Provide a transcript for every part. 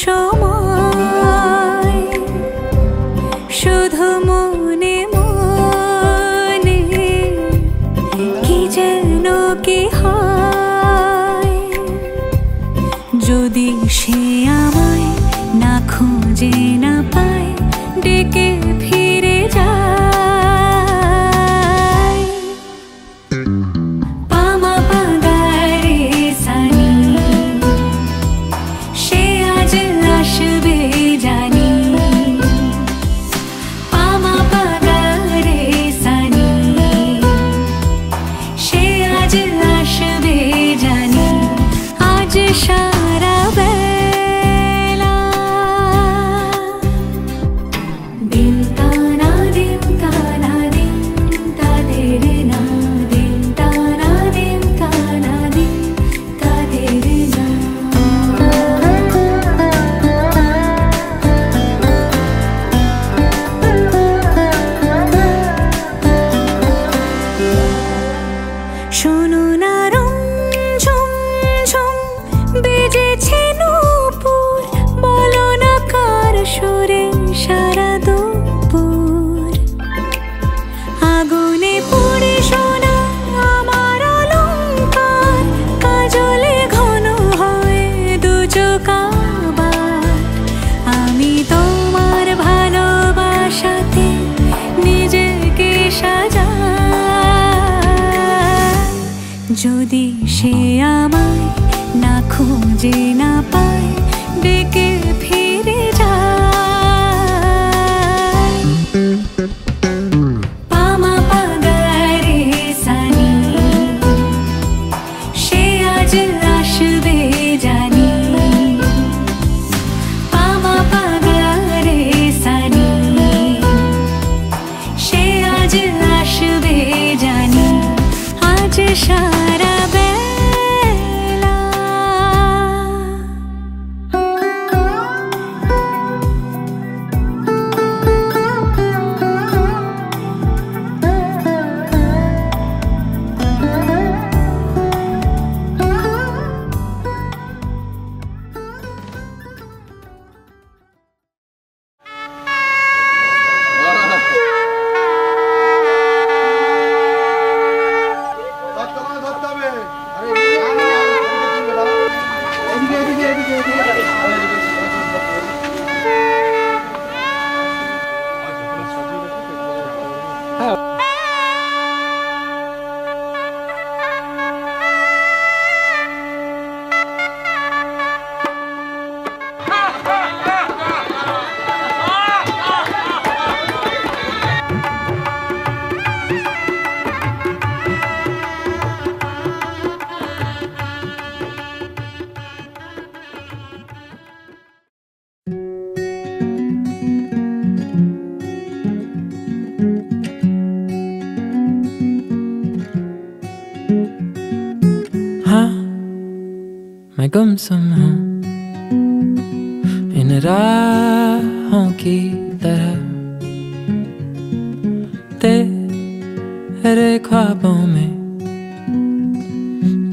সময় শুধু মনে মনে কি যেন কি হয় যদি সে আমায় না খুঁজে না পায় ডেকে ফিরে যায় পামা পাগারে সানি সে আজ আসবে জানি পামা পাগারে সানি সে আজ আসবে জানি আজ সারা বেলা দিন তানা দিন তানা দিন তাদের না দিন তানা দিন তানা দিন তাদের না শোনো না রং ঝুম ঝুম বেজেছে নূপুর বলো না কার সুরে সারা দুপুর আগুনে পুড়ে সোনা আমার অলংকার কাজলে ঘন হয় দু চোখ আবার আমি তোমার ভালোবাসাতে নিজেকে সাজাই যদি সে আমায় না খুঁজে না পায় ডেকে ফিরে যায় পামা পাগারে সানি সে আজ আসবে জানি পামা পাগারে সানি সে আজ আসবে জানি আজ সারা বেলা हाँ मैं गुमसुम हूँ इन राहों की तरह तेरे ख्वाबों में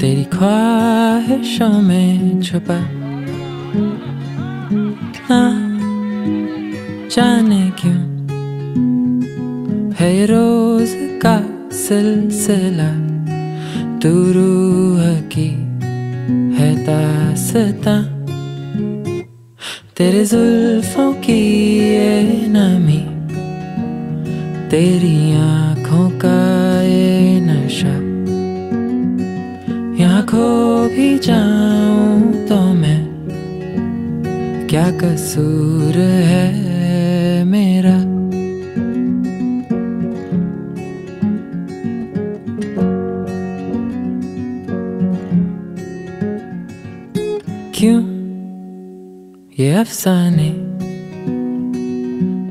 तेरी ख्वाहिशों में छुपा ना जाने क्यों है ये रोज का सिलसिला तू रूह की है दास्तां तेरे जुल्फों की ये नमी तेरी आँखों का ये नशा यहाँ खो भी जाऊं तो मैं क्या कसूर है मेरा क्यों ये अफसाने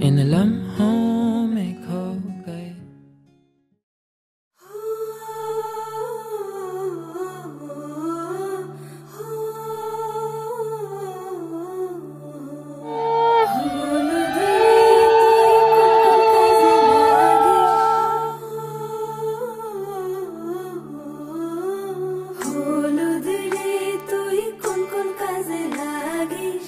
इन लम्हों में खो गए হলুদ রে তুই কোন কোন কাজে লাগিস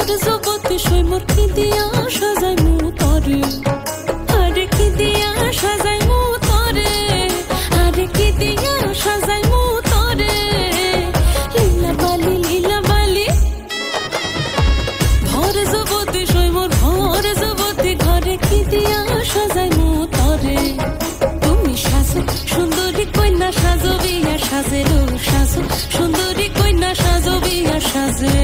ভর জগতে সৈমর কি দিয়া সাজাই মু তরে আরে কি দিয়া সাজাই মু তরে আরে কি দিয়া সাজাই মু তরে লীলা বালি ভর জগতে সৈমর ভর জগতে ঘরে কি দিয়া সাজাই মু তরে তুমি সাজো সুন্দরী কন্যা সাজো বিয়া সাজে রো সাজো সুন্দরী কন্যা সাজো বিয়া সাজে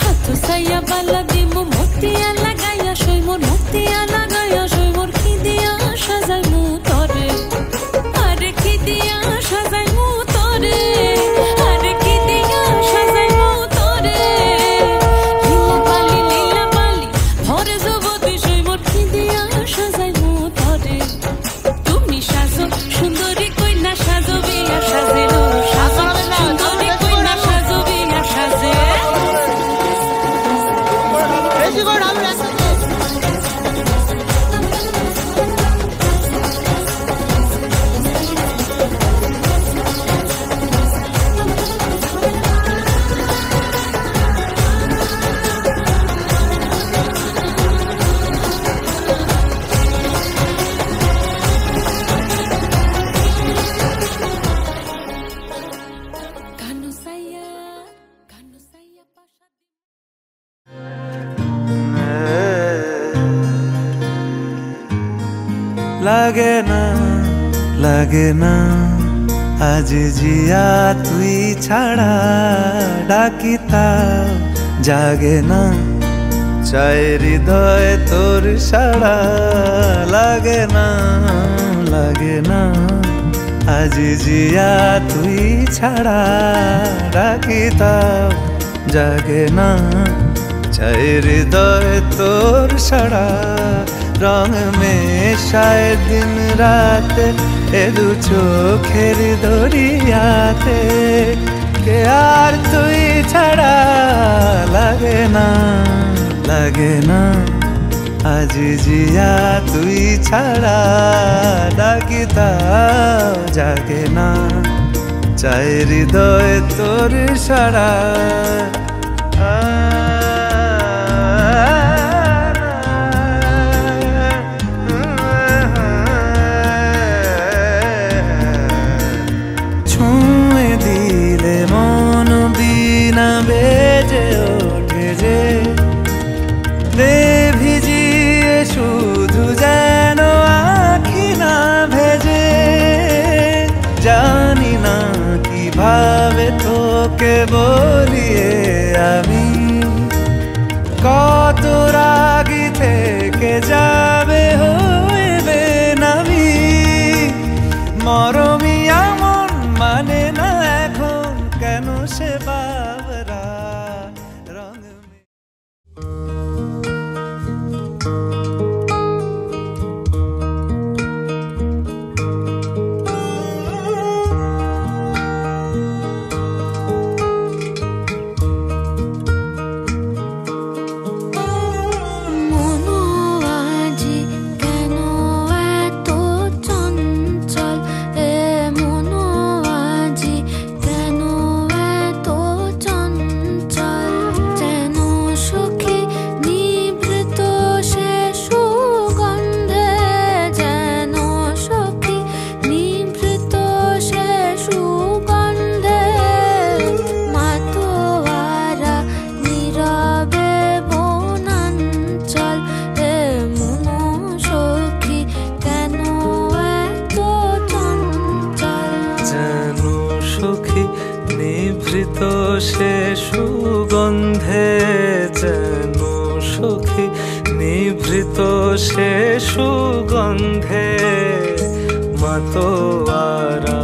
হাত সাইয়া বালা দিমু মতিয়া লাগাইয়া সৈমর মতিয়া লাগাইয়া সৈমর কি দিয়া সাজাই মু তরে আরে কি দিয়া সাজাই মু তরে আরে কি দিয়া সাজাই মু তরে লীলা বালি ভরে জগতে সৈমর কি দিয়া সাজাই মু তরে তুমি সাজো সুন্দরী কন্যা সাজো বিয়া সাজে রো সাজো সুন্দরী কন্যা সাজো বিয়া সাজে লাগে না আজ জিয়া তুই ছাড়া ডাকিতা জাগে না চায় হৃদয় তোর সাড়া লাগে না আজ জিয়া তুই ছাড়া ডাকিতা জাগে না চায় হৃদয় তোর সাড়া রং মেশায় দিন রাত এ দু চোখের দরিয়াতে কে আর তুই ছাড়া লাগে না আজ জিয়া তুই ছাড়া ডাকিতা জাগে না চায় হৃদয় তোর সাড়া বেজে ওঠে যে দে ভিজিয়ে শুধু যেন আখি না ভেজে জানি না কিভাবে তোকে বলিয়ে আমি কত রাগি থেকে যাবে হইবে নামি মরমি আমন মানে না এখন কেন সে বাবরা রঙ নিভৃত সে সুগন্ধে যেন সখী নিভৃত সে সুগন্ধে মাতোয়ারা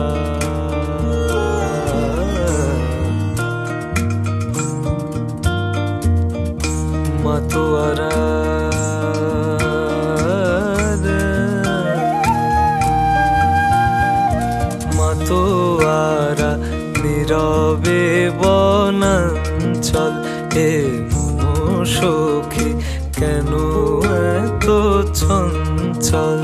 মাতোয়ারা এ মনসখী কেন এত চঞ্চল?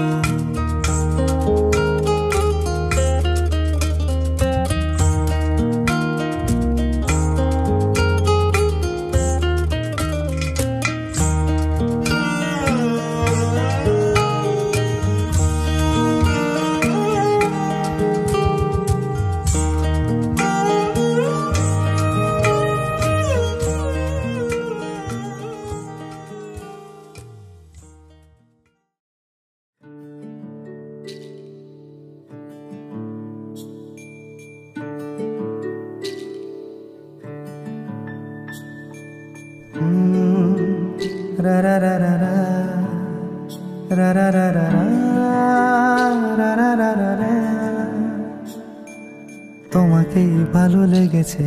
তোমাকেই ভালো লেগেছে,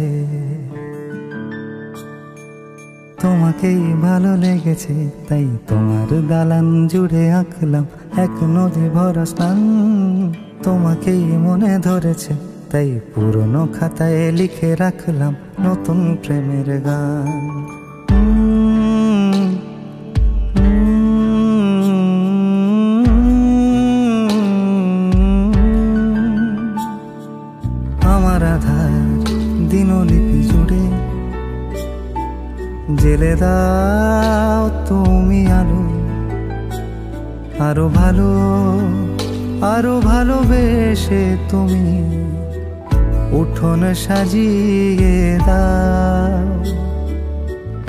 তোমাকেই ভালো লেগেছে, তাই তোমার দালান জুড়ে আঁকলাম এক নদী ভরা স্নান। তোমাকেই মনে ধরেছে, তাই পুরনো খাতায় লিখে রাখলাম নতুন প্রেমের গান। আমার আধার দিনলিপি জুড়ে জেলে দাও তুমি আলো, আরো ভালো আরো ভালোবেসে তুমি উঠোন সাজিয়ে দাও।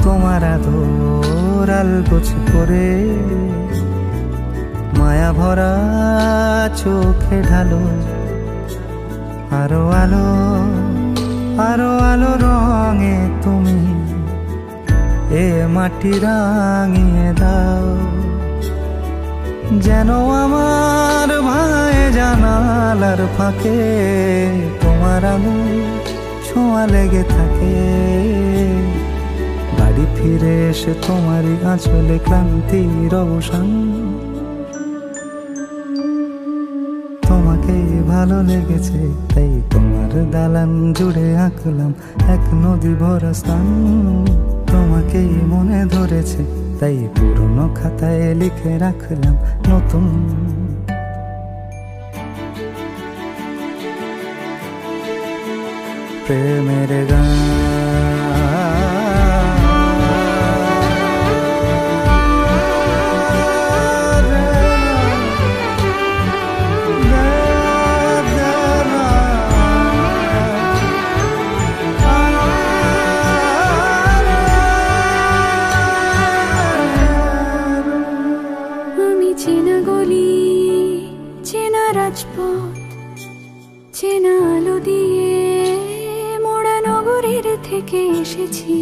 তোমার আদর আলগোছ করে মায়া ভরা চোখে ঢালো, আরো আলো আরো আলো রঙে তুমি এ মাটি রাঙিয়ে দাও। যেন আমার ভাই জানালার ফাঁকে তোমার আলো ছোঁয়া লেগে থাকে। বাড়ি ফিরে এসে তোমারই আঁচলে ক্লান্তির অবসান। তোমাকেই ভালো লেগেছে, তাই তোমার দালান জুড়ে আঁকলাম এক নদী ভরা স্থান। তোমাকেই মনে ধরেছে, তাই পুরনো খাতায় লিখে রাখলাম নতুন প্রেমের গান। চেনা গলি, চেনা রাজপথ, চেনা আলো দিয়ে মোড়া নগরের থেকে এসেছি।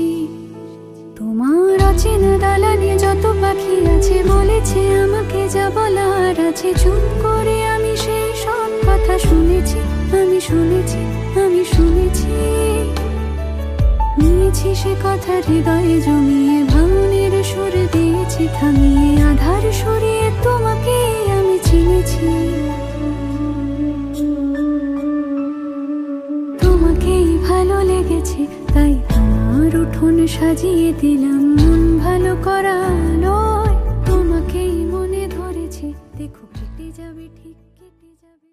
তোমার অচেনা দালানে যত পাখি আছে বলেছে আমাকে যা বলার আছে। চুপ করে আমি সেই সব কথা শুনেছি, আমি শুনেছি, আমি শুনেছি। নিয়েছি সে কথা হৃদয়ে জমিয়ে, ভাঙনের সুর দিয়েছি থামিয়ে। আধার সরিয়ে তোমাকে আমি চিনেছি। তোমাকেই ভালো লেগেছে, তাই তোমার উঠোন সাজিয়ে দিলাম মন ভালো করা নয়। তোমাকেই মনে ধরেছে, দেখো কেটে যাবে, ঠিক কেটে যাবে।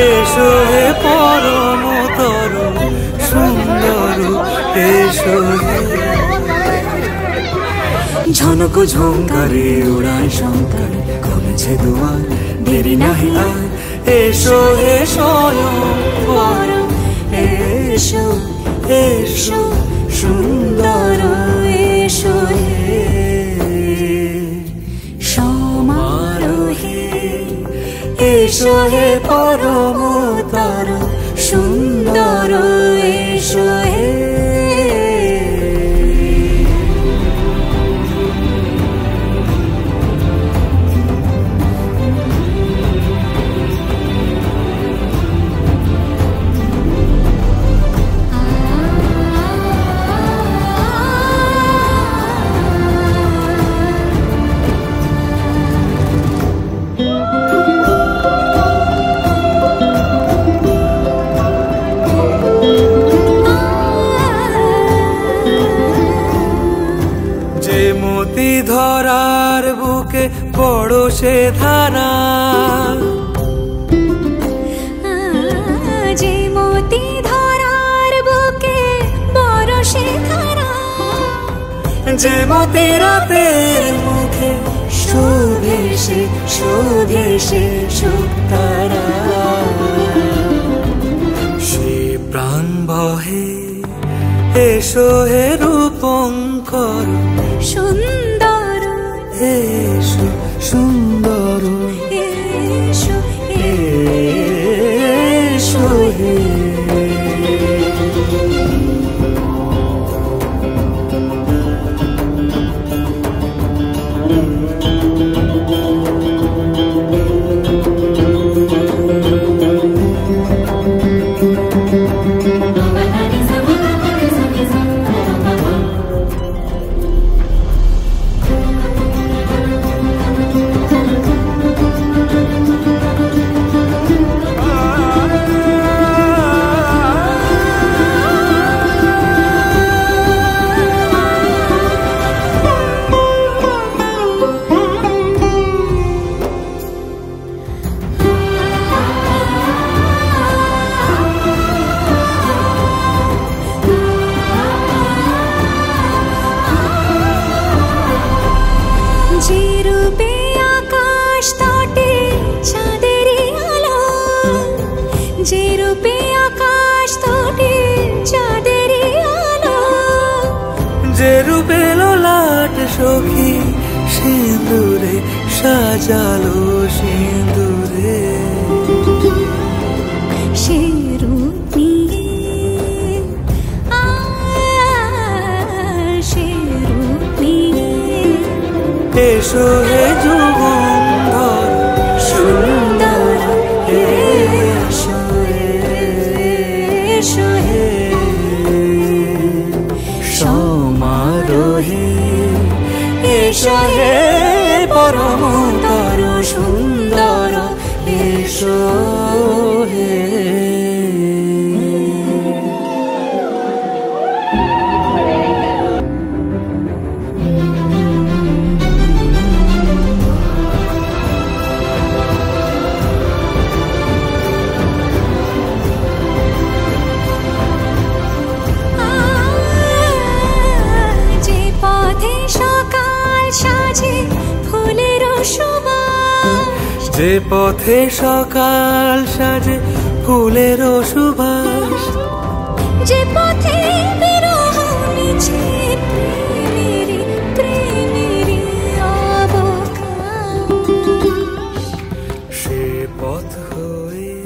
এসো হে পরম তরু সুন্দর, এসো ঝনক ঝঙ্কারে উড়ায় শঙ্কারে খুলেছে দুয়ার, দেরি নাহি আর, এসো এসো পরম, এসো এসো সুন্দর, এসো হে সমারোহে, এসো হে পরমতর সুন্দর, এসো হে। ধরার বুকে বড় সে ধারা, যে মতি ধরার বুকে বড় সে ধারা, যে মতি রাতের মুখে শোভে সে শোভে সে সুতারা, সে প্রাণ বহে এসো হে রূপঙ্কর সুন্দর, এসো সুন্দর, এসো এসো হে। যে রূপে লোলাট সখী সিঁদুরে সাজালো সিঁদুরে, সে রূপ নিয়ে সে রূপ নিয়ে এসো হে যুগন্ধর সুন্দর, এসো এসো হে সমারোহে, এসো হে পরমতর সুন্দর, এসো হে। যে পথে সকাল সাজে ফুলের সুবাস, যে পথে বিরহ মিছে প্রেমেরি প্রেমেরি অবকাশ, সে পথ হয়ে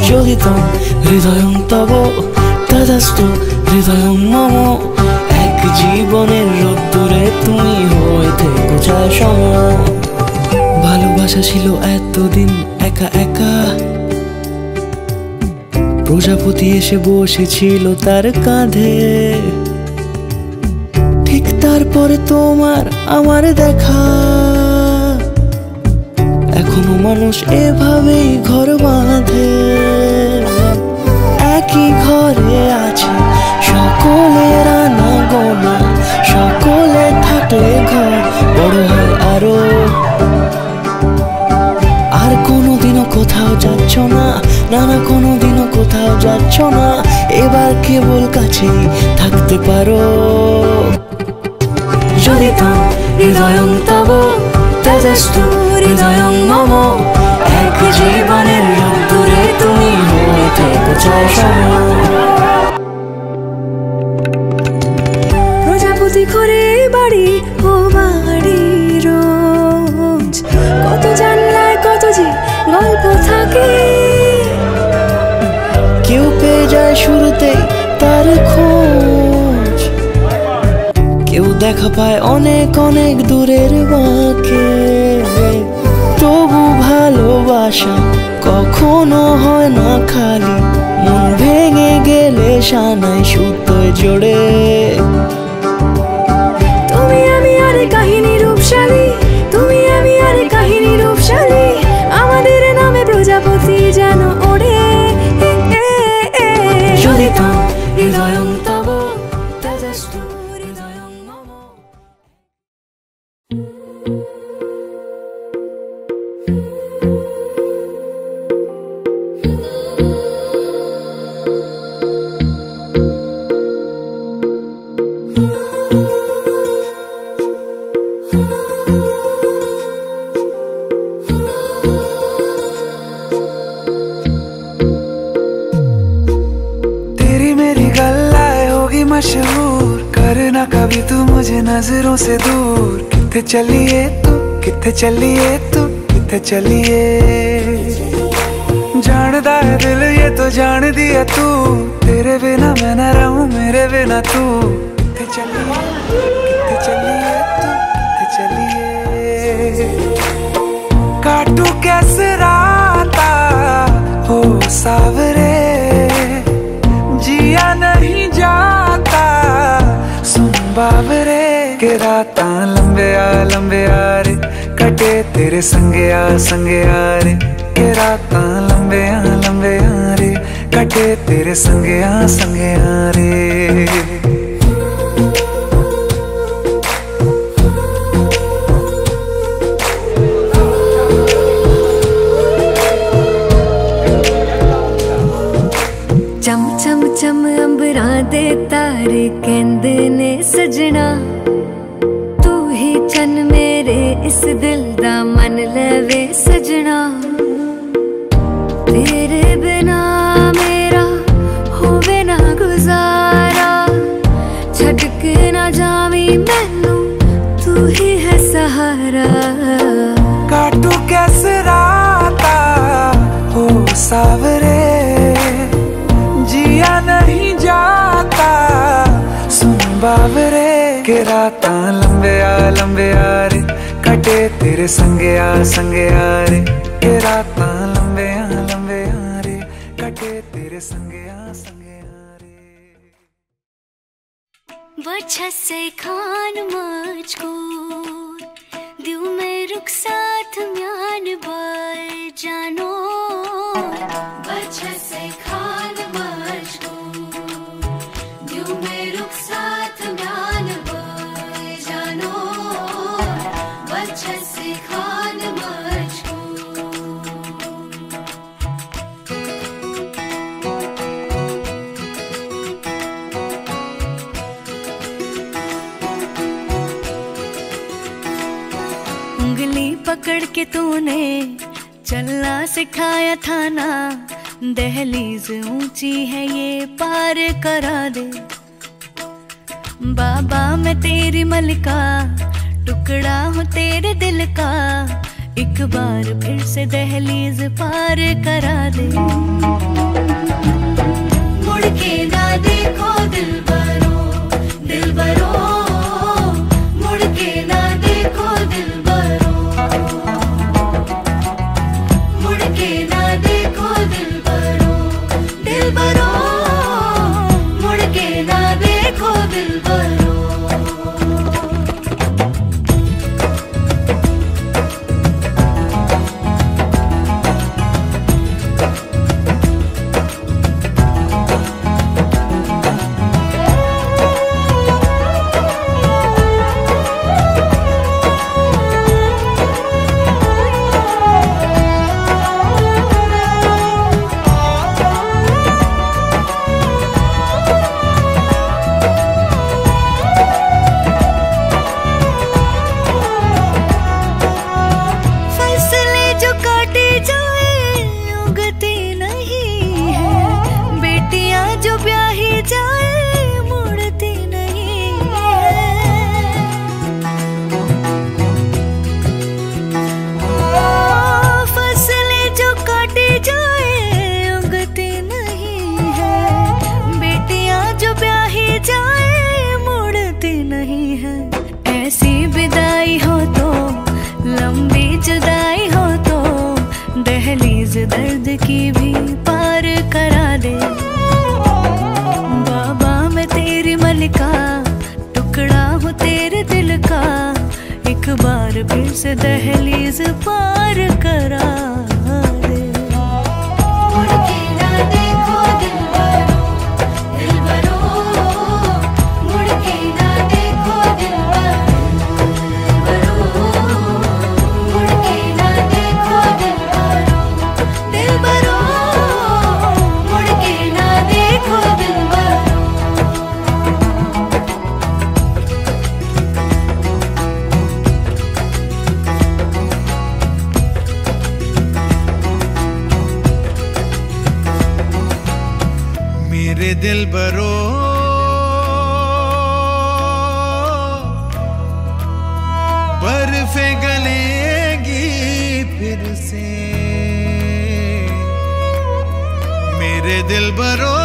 যোগিতম হৃদয়ং তব তদাস্তু হৃদয়ং মম, এক জীবনের রোদ্দুরে তুমি হয়ে থেকো চায় সম। ভালোবাসা ছিল এতদিন একা একা, প্রজাপতি এসে বসেছিল তার কাঁধে, ঠিক তারপরে তোমার আমার দেখা। এখনো মানুষ এভাবেই ঘর বাঁধে, একই ঘরে আছে সকলের আনাগোনা, সকলে থাকলে ঘর বড় হয় আরো। না না কোনোদিনও কোথাও যাচ্ছ না, এবার কেবল কাছেই থাকতে পারো। যদি তাম হৃদয়ং তব তেজস্তু হৃদয়ং মম, এক জীবনের দূরে তুমি হয়ে থেকো চাই সম। প্রজাপতি করে বাড়ি ও বাড়ি রোজ, কত জানলায় কত যে গল্প থাকে। কেউ পেয়ে যায় শুরুতেই তার খোঁজ, কেউ দেখা পায় অনেক অনেক দূরের বাঁকে। তবু ভালোবাসা কখনো হয় না খালি, মন ভেঙে গেলে সানাই সুতোয় জোড়ে। তুমি আমি আর কাহিনী রূপশালী, তুমি আমি আর কাহিনী রূপশালী, আমাদের নামে প্রজাপতি যেন ওড়ে। যদি তাম হৃদয়ং তব তেজস্তু হৃদয়ং মম। मशहूर करना कभी तू मुझे नजरों से दूर, किथे चलिए तू किथे चलिए तू किथे चलिए। जानदा है दिल ये तो जान दिया तू, तेरे बिना मैं न रहूं मेरे बिना तू। किथे चलिए किथे चलिए तू किथे चलिए। काटू कैसे राता हो सावरे, जिया नहीं जाता सुन बाबरे। के रातां लंबे आ रे, कटे तेरे संगे आ रे। के रातां लंबे आ रे, कटे तेरे संगे आ रे। चम चम चम अंबरा दे तारे कहंदे ने सजना, तू ही चन मेरे इस दिल दा मन लवे सजना। तेरे बिना मेरा होवे ना गुजारा, छड़ के ना जावी मैनू तू ही है सहारा। काटू कैसे राता हो सावरे, जिया नहीं जाता सुन बाबरे। के रातां लंबे आ रे, कटे तेरे संगे आ रे। के रातां लंबे आ रे, कटे तेरे संगे आ रे। वजह से खान मजकूर दिल में रुखसात म्यान बार जानो। वजह से खान मजकूर दिल में रुखसात म्यान बार जानो। वजह से खान मजकूर। उंगली पकड़ के तूने चलना सिखाया था ना, दहलीज ऊंची है ये पार करा दे। बाबा मैं तेरी मलिका, टुकड़ा हूँ तेरे दिल का, एक बार फिर से दहलीज पार करा दे। मुड़ के ना देखो दिलबरो दिलबरो, मुड़ के ना देखो दिलबरो, मुड़ के ना देखो दिलबरो दिलबरो, मुड़ के ना देखो दिलबरो। खिड़की भी पार करा दे। बाबा मैं तेरी मलिका, टुकड़ा हूँ तेरे दिल का, एक बार फिर से दहलीज पार करा दे। मुड़ के ना देखो दिलबरो, दिलबरो, मुड़ के ना देखो दिलबरो, मुड़ के ना देखो दिलबरो, दिलबरो, मुड़ के ना देखो दिलबरो। मेरे दिलबरो बर्फे गलेगी फिर से, मेरे दिलबरो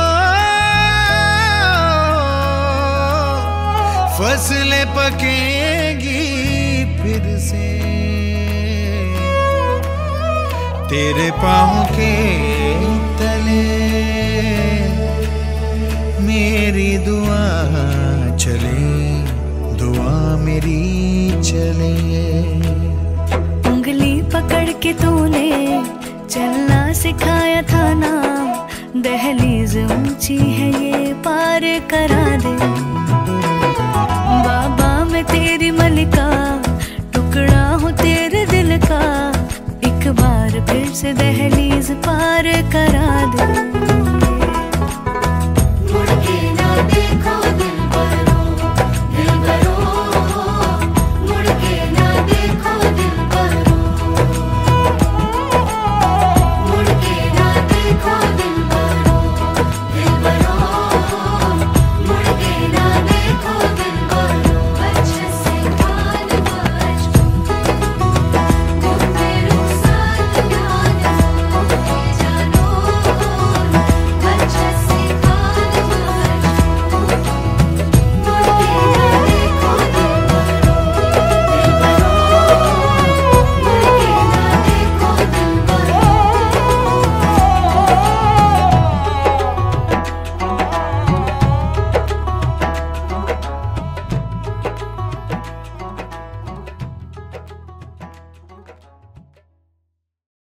फसलें पकेगी फिर से, तेरे पाँव के तले मेरी दुआ चले, दुआ मेरी चले। उंगली पकड़ के तूने चलना सिखाया था ना, दहलीज ऊंची है ये पार करा दे।